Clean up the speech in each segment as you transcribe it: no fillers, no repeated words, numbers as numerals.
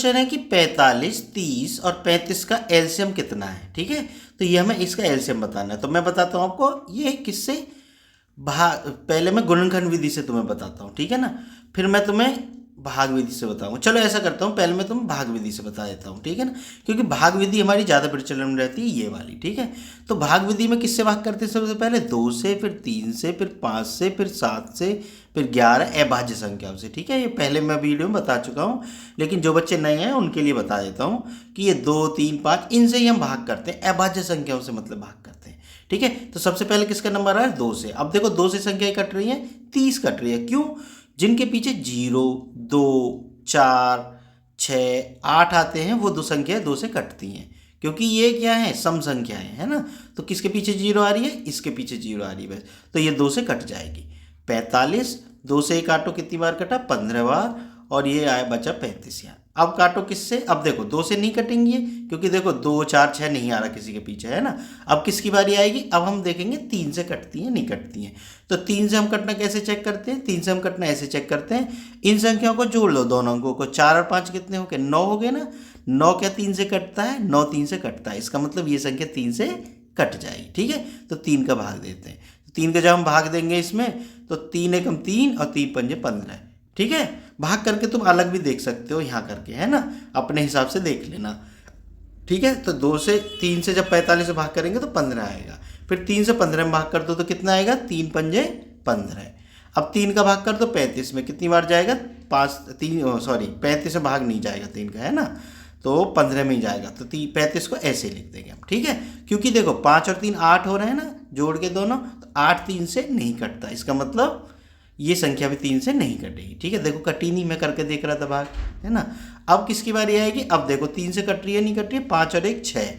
Question है कि 45, 30 और 35 का एलसीएम कितना है। ठीक है, तो ये हमें इसका एलसीएम बताना है। तो मैं बताता हूँ आपको ये किससे भाग, पहले मैं गुणनखंड विधि से तुम्हें बताता हूँ, ठीक है ना, फिर मैं तुम्हें भाग विधि से बताऊंगा। चलो ऐसा करता हूँ, पहले मैं तुम्हें भाग विधि से बता देता हूँ, ठीक है ना, क्योंकि भाग विधि हमारी ज़्यादा प्रचलन में रहती है ये वाली। ठीक है, तो भाग विधि में किससे भाग करते हैं? सबसे पहले 2 से, फिर 3 से, फिर 5 से, फिर 7 से, फिर 11 अभाज्य संख्याओं से। ठीक है, ये पहले मैं वीडियो में बता चुका हूँ, लेकिन जो बच्चे नए हैं उनके लिए बता देता हूँ कि ये 2, 3, 5 इनसे ही हम भाग करते हैं, अभाज्य संख्याओं से मतलब भाग करते हैं। ठीक है, तो सबसे पहले किसका नंबर आया? 2 से। अब देखो 2 से संख्याएं कट रही हैं, 30 कट रही है। क्यों? जिनके पीछे 0, 2, 4, 6, 8 आते हैं वो दो संख्याएं 2 से कटती हैं, क्योंकि ये क्या है? सम संख्याएं है ना। तो किसके पीछे 0 आ रही है? इसके पीछे 0 आ रही है बस, तो ये 2 से कट जाएगी। 45 2 से ही काटो, कितनी बार कटा? 15 बार, और ये आया बचा 35 यहाँ। अब काटो किससे? अब देखो 2 से नहीं कटेंगी ये, क्योंकि देखो 2, 4, 6 नहीं आ रहा किसी के पीछे, है ना। अब किसकी बारी आएगी? अब हम देखेंगे 3 से कटती हैं नहीं कटती हैं। तो 3 से हम कटना कैसे चेक करते हैं? 3 से हम कटना ऐसे चेक करते हैं, इन संख्याओं को जोड़ लो, दोनों अंकों को। 4 और 5 कितने हो गए? 9 हो गए ना। 9 क्या 3 से कटता है? 9 3 से कटता है, इसका मतलब ये संख्या 3 से कट जाएगी। ठीक है, तो 3 का भाग देते हैं। 3 का जब हम भाग देंगे इसमें, तो 3 एकम 3 और 3 पंजे 15। ठीक है, भाग करके तुम अलग भी देख सकते हो यहाँ करके, है ना, अपने हिसाब से देख लेना। ठीक है, तो 2 से 3 से जब 45 से भाग करेंगे तो 15 आएगा। फिर 3 से 15 में भाग कर दो तो कितना आएगा? 3 पंजे 15। अब 3 का भाग कर दो 35 में, कितनी बार जाएगा? 35 में भाग नहीं जाएगा 3 का, है ना, तो 15 में ही जाएगा। तो 35 को ऐसे लिख देंगे हम। ठीक है, क्योंकि देखो 5 और 3 8 हो रहे हैं ना, जोड़ के दोनों, तो 8 3 से नहीं कटता, इसका मतलब ये संख्या भी 3 से नहीं कटेगी। ठीक है, देखो कटी नहीं, मैं करके देख रहा था भाग, है ना। अब किसकी बारी आएगी? अब देखो 3 से कट रही है नहीं कट रही है? 5 और 1 6,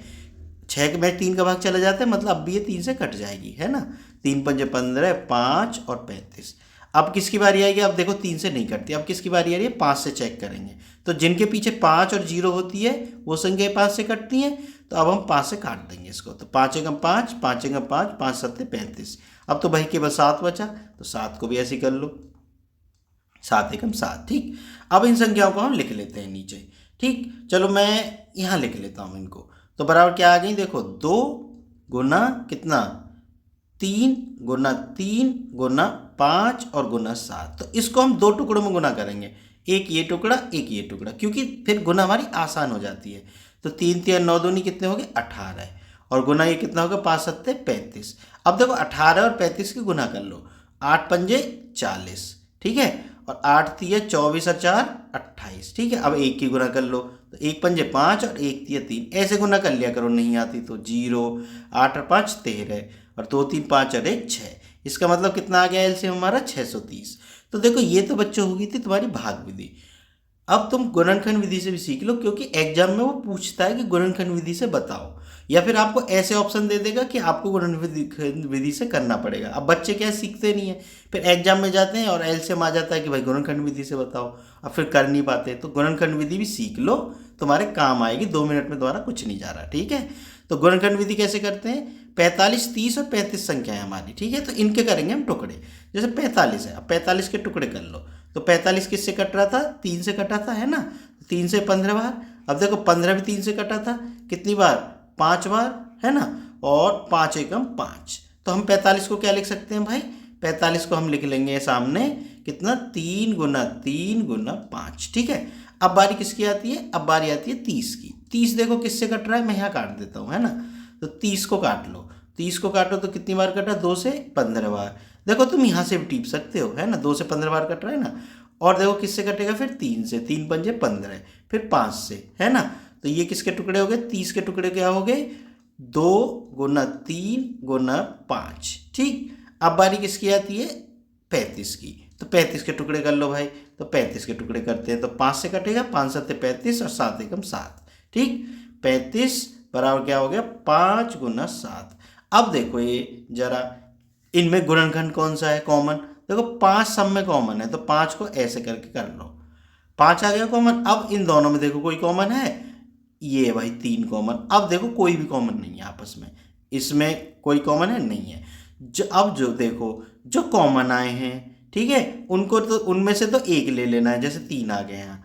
6 में 3 का भाग चला जाता है, मतलब अब भी ये 3 से कट जाएगी, है ना। 3 पंजे 15, 5 और 35। अब किसकी बारी आएगी? अब देखो 3 से नहीं कटती, अब किसकी बारी आ रही है? 5 से चेक करेंगे, तो जिनके पीछे 5 और 0 होती है वो संख्या 5 से कटती हैं, तो अब हम 5 से काट देंगे इसको। तो 5 एकम 5, 5 एकम 5, 5 सत्ते 35। अब तो भाई केवल 7 बचा, तो 7 को भी ऐसे कर लो, 7 एकम 7। ठीक, अब इन संख्याओं को हम लिख लेते हैं नीचे। ठीक, चलो मैं यहाँ लिख लेता हूँ इनको। तो बराबर क्या आ गई? देखो 2 गुना कितना? 3 गुना 3 गुना 5 और गुना 7। तो इसको हम 2 टुकड़ों में गुना करेंगे, एक ये टुकड़ा एक ये टुकड़ा, क्योंकि फिर गुना हमारी आसान हो जाती है। तो 3 3 9 दूनी कितने हो गए? 18, और गुना ये कितना होगा? 5 सत्ते 35। अब देखो 18 और 35 की गुना कर लो, 8 पंजे 40। ठीक है, और 8 तिया 24 और 4 28। ठीक है, अब एक की गुना कर लो, तो 1 पंजे 5 और 1 तिया 3, ऐसे गुना कर लिया करो, नहीं आती तो 0, 8 और 5 13, और 2 3 5 और 1 6। इसका मतलब कितना आ गया एलसीएम हमारा? 630। तो देखो ये तो बच्चों होगी थी तुम्हारी भाग विधि। अब तुम गुणनखंड विधि से भी सीख लो, क्योंकि एग्जाम में वो पूछता है कि गुणनखंड विधि से बताओ, या फिर आपको ऐसे ऑप्शन दे देगा कि आपको गुणनखंड विधि से करना पड़ेगा। अब बच्चे क्या सीखते नहीं है, फिर एग्जाम में जाते हैं और एलसीएम आ जाता है कि भाई गुणनखंड विधि से बताओ, अब फिर कर नहीं पाते। तो गुणनखंड विधि भी सीख लो, तुम्हारे काम आएगी, 2 मिनट में तुम्हारा कुछ नहीं जा रहा। ठीक है, तो गुणनखंड विधि कैसे करते हैं? 45, 30 और 35 संख्या है हमारी। ठीक है, तो इनके करेंगे हम टुकड़े। जैसे 45 है, अब 45 के टुकड़े कर लो। तो 45 किससे कट रहा था? 3 से कटा था, है ना। 3 से 15 बार। अब देखो 15 भी 3 से कटा था, कितनी बार? 5 बार, है ना, और 5 एकम 5। तो हम 45 को क्या लिख सकते हैं भाई? 45 को हम लिख लेंगे सामने कितना? 3 गुना 3 गुना 5। ठीक है, अब बारी किसकी आती है? अब बारी आती है 30 की। 30 देखो किससे कट रहा है, मैं यहाँ काट देता हूँ, है ना। तो 30 को काट लो, 30 को काटो तो कितनी बार कटा? 2 से 15 बार। देखो तुम यहाँ से भी टीप सकते हो, है ना, 2 से 15 बार कट रहा है ना। और देखो किससे कटेगा फिर? 3 से, 3 पंजे 15, फिर 5 से, है ना। तो ये किसके टुकड़े हो गए? 30 के टुकड़े क्या हो गए? 2 गुना 3 गुना 5। ठीक, अब बारी किसकी आती है? 35 की। तो 35 के टुकड़े कर लो भाई, तो 35 के टुकड़े करते हैं, तो 5 से कटेगा, 5 सत्ते 35 और 7 एकम 7। ठीक, 35 बराबर क्या हो गया? 5 गुना 7। अब देखो ये जरा, इनमें गुणनखंड कौन सा है कॉमन? देखो 5 सब में कॉमन है, तो 5 को ऐसे करके कर लो, 5 आ गया कॉमन। अब इन दोनों में देखो कोई कॉमन है? ये भाई 3 कॉमन। अब देखो कोई भी कॉमन नहीं है आपस में, इसमें कोई कॉमन है नहीं है। अब जो देखो जो कॉमन आए हैं, ठीक है, उनको तो उनमें से तो एक ले लेना है, जैसे 3 आ गए हैं।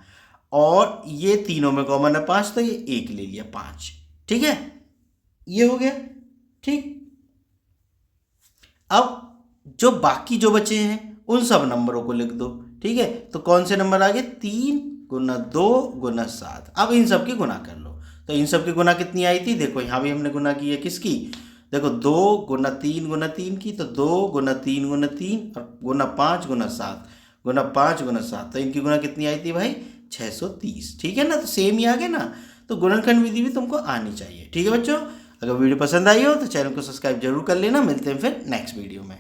और ये तीनों में कॉमन है 5, तो ये 1 ले लिया 5। ठीक है, ये हो गया। ठीक, अब जो बाकी जो बचे हैं उन सब नंबरों को लिख दो। ठीक है, तो कौन से नंबर आ गए, 3 गुना 2 गुना 7। अब इन सब की गुना कर लो। तो इन सब की गुना कितनी आई थी, देखो यहाँ भी हमने गुना की है किसकी, देखो 2 गुना 3 गुना 3 की, तो 2 गुना 3 गुना 3 और गुना 5 गुना 7 गुना 5 गुना 7, तो इनकी गुना कितनी आई थी भाई, 630। ठीक है ना, तो सेम ही आ गया ना। तो गुणनखंड विधि भी तुमको आनी चाहिए। ठीक है बच्चों, अगर वीडियो पसंद आई हो तो चैनल को सब्सक्राइब जरूर कर लेना। मिलते हैं फिर नेक्स्ट वीडियो में।